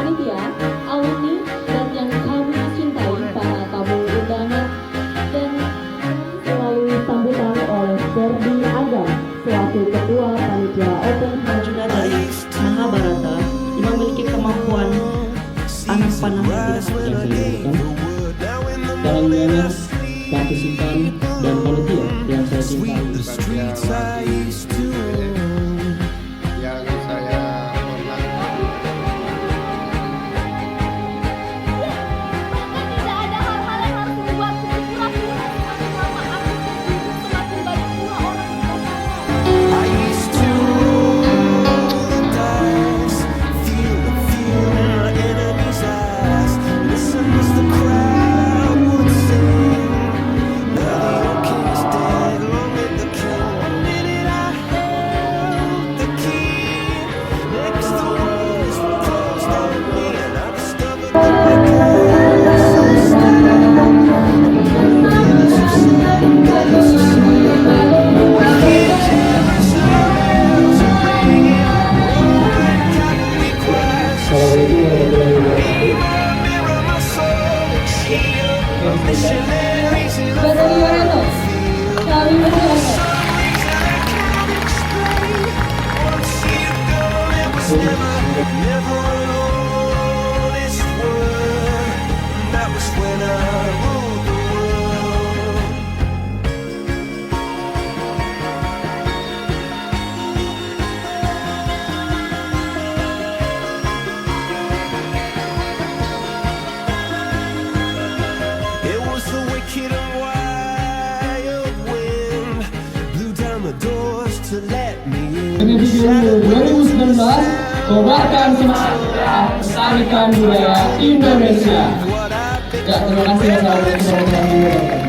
panitia, alumni, dan yang kami cintai para tamu undangan, dan melalui sambutan oleh Vida selaku Ketua Panitia Open House dari Mahabharata yang memiliki kemampuan anak panah yang tidak para undangan, partisipan, dan panitia yang saya cintai. Yang saya hormati. Tidak ada hal-hal yang harus membuat pura-pura semakin lama aku semakin banyak pula orang di sana. Video 2019, kobarkan semangat, lestarikan budaya Indonesia. Ya, terima kasih. Assalamualaikum warahmatullahi wabarakatuh.